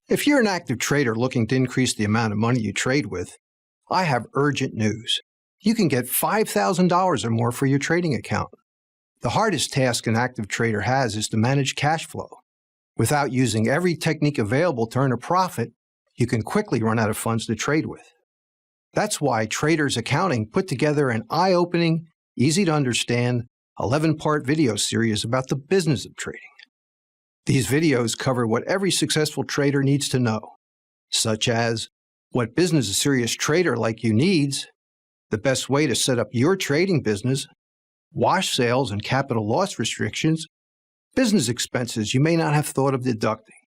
If you're an active trader looking to increase the amount of money you trade with, I have urgent news. You can get $5,000 or more for your trading account. The hardest task an active trader has is to manage cash flow. Without using every technique available to earn a profit, you can quickly run out of funds to trade with. That's why Traders Accounting put together an eye-opening, easy-to-understand, 11-part video series about the business of trading. These videos cover what every successful trader needs to know, such as what business a serious trader like you needs, the best way to set up your trading business, wash sales and capital loss restrictions, business expenses you may not have thought of deducting,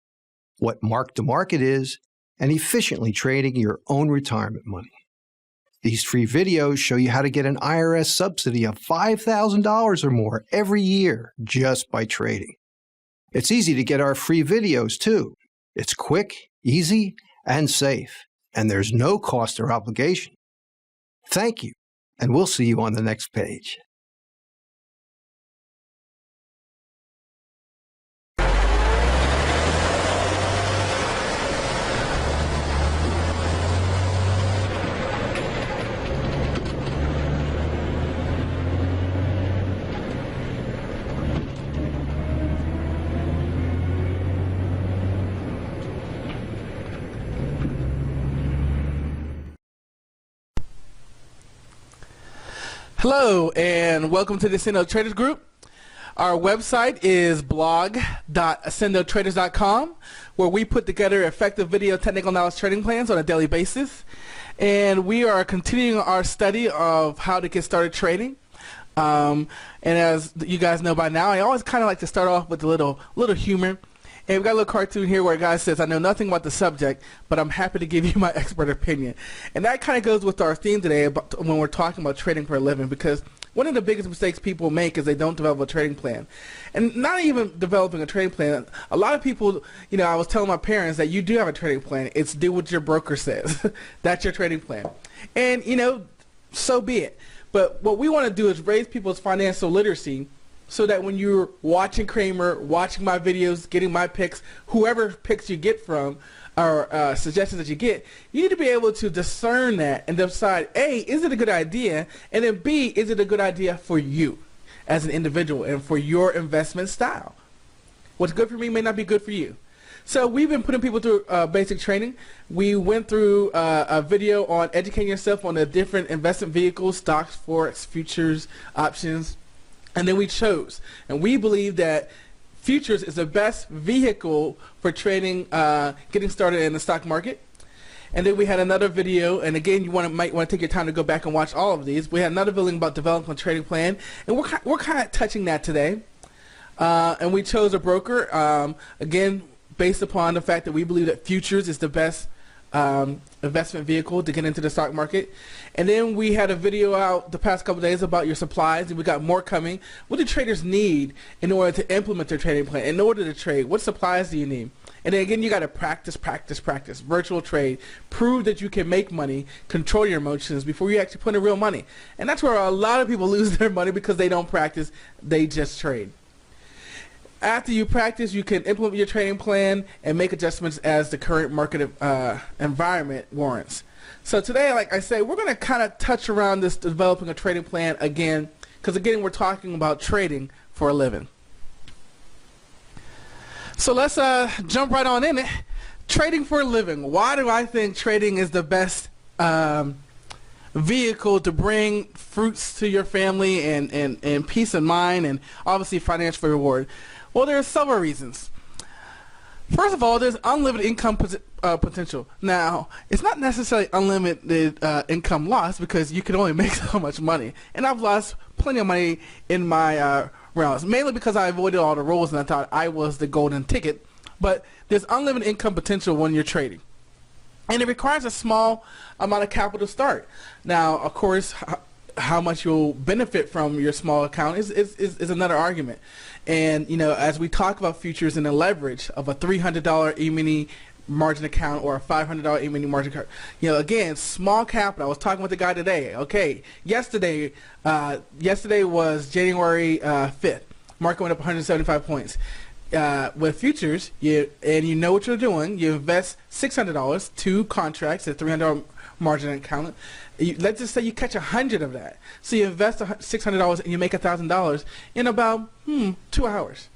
what mark-to-market is, and efficiently trading your own retirement money. These free videos show you how to get an IRS subsidy of $5,000 or more every year just by trading. It's easy to get our free videos too. It's quick, easy, and safe, and there's no cost or obligation. Thank you, and we'll see you on the next page. Hello and welcome to the Ascendo Traders Group. Our website is blog.ascendotraders.com, where we put together effective video technical knowledge trading plans on a daily basis. And we are continuing our study of how to get started trading. And as you guys know by now, I always kind of like to start off with a little humor. And we've got a little cartoon here where a guy says, I know nothing about the subject, but I'm happy to give you my expert opinion. And that kind of goes with our theme today about when we're talking about trading for a living, because one of the biggest mistakes people make is they don't develop a trading plan. And not even developing a trading plan. A lot of people, I was telling my parents that you do have a trading plan. It's do what your broker says. That's your trading plan. And, so be it. But what we want to do is raise people's financial literacy so that when you're watching Kramer, watching my videos, getting my picks, whoever picks you get from, or suggestions that you get, you need to be able to discern that and decide, A, is it a good idea? And then B, is it a good idea for you as an individual and for your investment style? What's good for me may not be good for you. So we've been putting people through basic training. We went through a video on educating yourself on the different investment vehicles, stocks, forex, futures, options. And then we chose, and we believe that futures is the best vehicle for trading, getting started in the stock market. And then we had another video, and again, you might want to take your time to go back and watch all of these. We had another video about developing a trading plan, and we're kind of touching that today. And we chose a broker, again, based upon the fact that we believe that futures is the best investment vehicle to get into the stock market. And then we had a video out the past couple days about your supplies, and we got more coming. What do traders need in order to implement their trading plan, in order to trade? What supplies do you need? And then again, you got to practice. Virtual trade. Prove that you can make money, control your emotions before you actually put in real money. And that's where a lot of people lose their money, because they don't practice, they just trade. After you practice, you can implement your trading plan and make adjustments as the current market environment warrants. So today, like I say, we're going to kind of touch around this developing a trading plan again, because again, we're talking about trading for a living. So let's jump right on in it. Trading for a living. Why do I think trading is the best vehicle to bring fruits to your family and peace of mind and obviously financial reward? Well, there are several reasons. First of all, there's unlimited income potential. Now, it's not necessarily unlimited income loss, because you can only make so much money. And I've lost plenty of money in my rounds, mainly because I avoided all the rules and I thought I was the golden ticket. But there's unlimited income potential when you're trading. And it requires a small amount of capital to start. Now, of course, how much you'll benefit from your small account is another argument. And as we talk about futures and the leverage of a $300 E-mini margin account or a $500 E-mini margin account, again, small capital. I was talking with the guy today. Okay, yesterday was January 5th. Market went up 175 points. with futures, you know what you're doing. You invest $600, 2 contracts at $300 margin account. Let's just say you catch 100 of that. So you invest $600 and you make $1,000 in about 2 hours.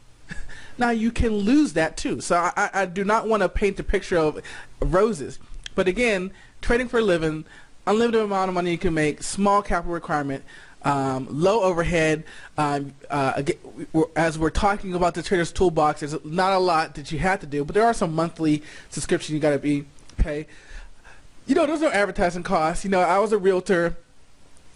Now you can lose that too. So I do not want to paint the picture of roses. But again, trading for a living, unlimited amount of money you can make, small capital requirement, low overhead. As we're talking about the Trader's Toolbox, there's not a lot that you have to do, but there are some monthly subscriptions you got to pay. There's no advertising costs. I was a realtor,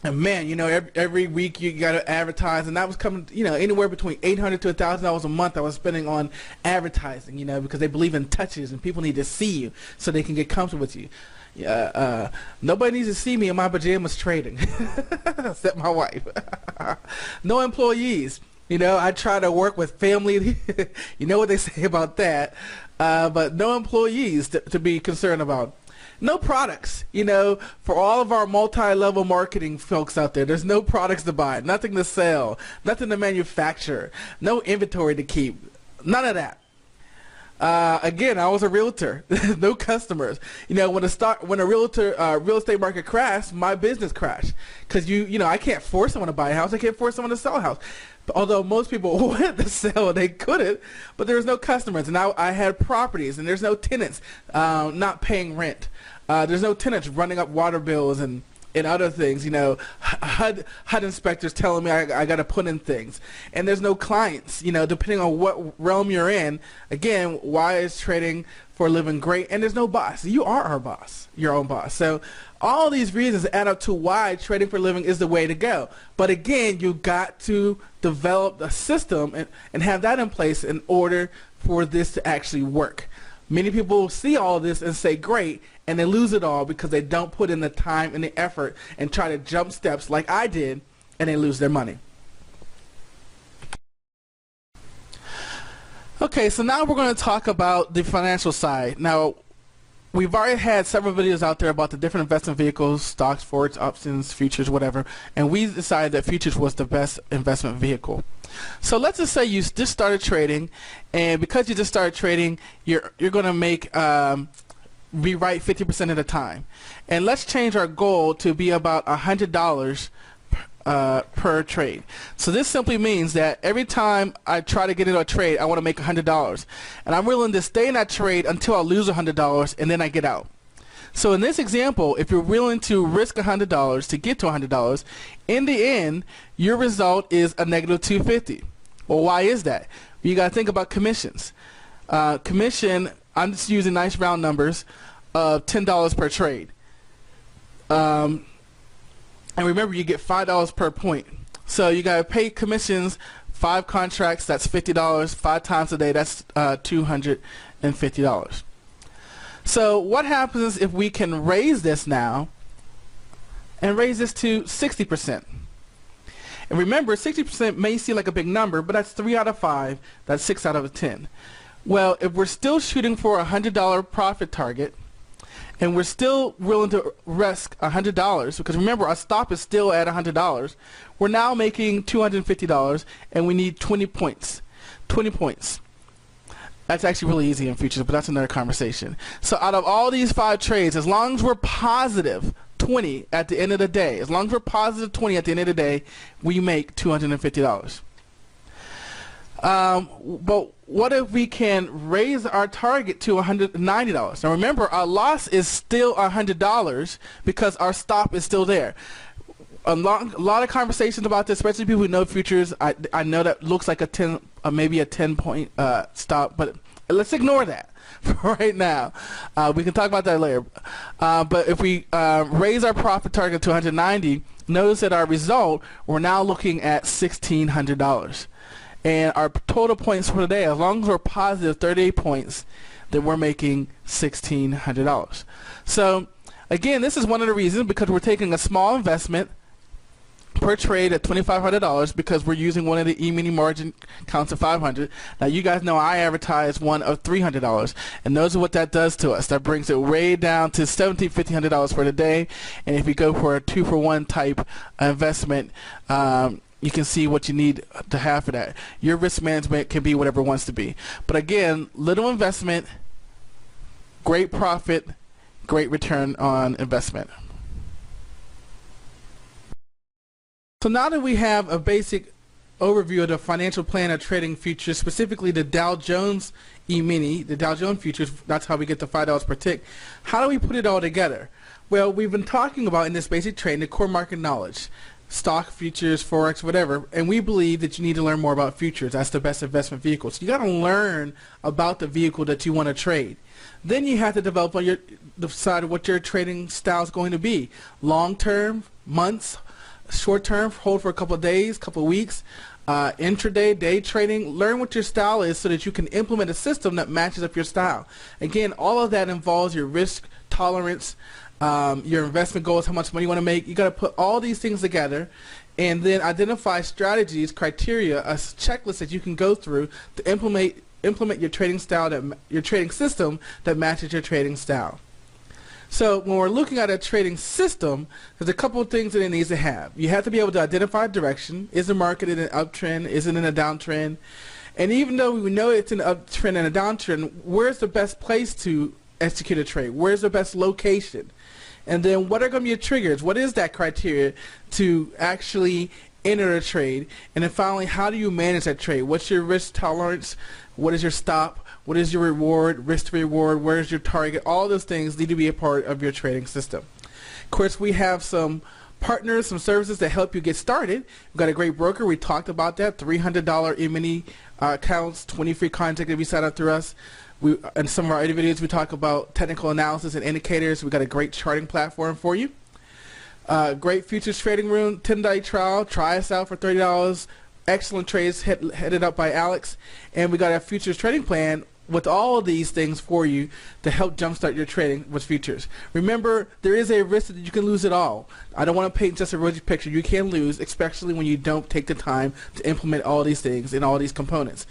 and man, every week you got to advertise, and that was coming, anywhere between $800 to $1,000 a month I was spending on advertising, because they believe in touches, and people need to see you so they can get comfortable with you. Nobody needs to see me in my pajamas trading, except my wife. No employees. I try to work with family. You know what they say about that. But no employees to be concerned about. No products. For all of our multi-level marketing folks out there, there's no products to buy, nothing to sell, nothing to manufacture, no inventory to keep, none of that. Again, I was a realtor. No customers. When a real estate market crashed, my business crashed. Because I can't force someone to buy a house. I can't force someone to sell a house. But although most people wanted to sell, they couldn't. But there was no customers, and I had properties, and there's no tenants not paying rent. There's no tenants running up water bills and other things, HUD inspectors telling me I got to put in things. And there's no clients, depending on what realm you're in. Again, why is trading for a living great? And there's no boss. You are our boss, your own boss. So all these reasons add up to why trading for a living is the way to go. But again, you got to develop a system and have that in place in order for this to actually work. Many people see all this and say, great, and they lose it all because they don't put in the time and the effort and try to jump steps like I did, and they lose their money. Okay, so now we're going to talk about the financial side. Now, we've already had several videos out there about the different investment vehicles, stocks, forwards, options, futures, whatever, and we decided that futures was the best investment vehicle. So let's just say you just started trading, and because you just started trading, you're going to make be right 50% of the time. And let's change our goal to be about $100 per trade. So this simply means that every time I try to get into a trade, I want to make $100, and I'm willing to stay in that trade until I lose $100, and then I get out. So in this example, if you're willing to risk $100 to get to $100, in the end, your result is a negative $250. Well, why is that? You got to think about commissions. Commission, I'm just using nice round numbers, of $10 per trade. And remember, you get $5 per point. So you got to pay commissions, 5 contracts, that's $50, 5 times a day, that's $250. So what happens if we can raise this now and raise this to 60%? And remember, 60% may seem like a big number, but that's 3 out of 5, that's 6 out of 10. Well, if we're still shooting for a $100 profit target, and we're still willing to risk $100, because remember, our stop is still at $100, we're now making $250, and we need 20 points. 20 points. That's actually really easy in futures, but that's another conversation. So out of all these 5 trades, as long as we're positive 20 at the end of the day, as long as we're positive 20 at the end of the day, we make $250. But what if we can raise our target to $190? Now remember, our loss is still $100 because our stop is still there. A lot of conversations about this, especially people who know futures. I know that looks like a 10, maybe a 10-point stop, but let's ignore that for right now. We can talk about that later. But if we raise our profit target to $190, notice that our result, we're now looking at $1,600. And our total points for the day, as long as we're positive 38 points, then we're making $1,600. So again, this is one of the reasons, because we're taking a small investment per trade at $2,500, because we're using one of the E-mini margin counts of $500. Now you guys know I advertise one of $300, and those are what that does to us. That brings it way down to $1,700 for the day. And if you go for a 2-for-1 type investment, you can see what you need to have for that. Your risk management can be whatever it wants to be. But again, little investment, great profit, great return on investment. So now that we have a basic overview of the financial plan of trading futures, specifically the Dow Jones E-mini, the Dow Jones futures, that's how we get the $5 per tick. How do we put it all together? Well, we've been talking about in this basic trading the core market knowledge, stock, futures, forex, whatever, and we believe that you need to learn more about futures. That's the best investment vehicle. So you got to learn about the vehicle that you want to trade. Then you have to develop on decide what your trading style is going to be. Long term, months, short term, hold for a couple of days, couple of weeks, intraday, day trading. Learn what your style is so that you can implement a system that matches up your style. Again, all of that involves your risk tolerance, your investment goals, how much money you want to make. You got to put all these things together and then identify strategies, criteria, a checklist that you can go through to implement your trading style, your trading system that matches your trading style. So when we're looking at a trading system, there's a couple of things that it needs to have. You have to be able to identify direction. Is the market in an uptrend? Is it in a downtrend? And even though we know it's an uptrend and a downtrend, where's the best place to execute a trade? Where's the best location? And then what are going to be your triggers? What is that criteria to actually enter a trade? And then finally, how do you manage that trade? What's your risk tolerance? What is your stop? What is your reward, risk to reward? Where's your target? All those things need to be a part of your trading system. Of course, we have some partners, some services that help you get started. We've got a great broker. We talked about that. $300 E-mini accounts, 20 free contracts if you sign up through us. In some of our other videos, we talk about technical analysis and indicators. We've got a great charting platform for you. Great futures trading room, 10-day trial. Try us out for $30. Excellent trades headed up by Alex. And we got a futures trading plan with all of these things for you to help jumpstart your trading with futures. Remember, there is a risk that you can lose it all. I don't want to paint just a rosy picture. You can lose, especially when you don't take the time to implement all these things and all these components.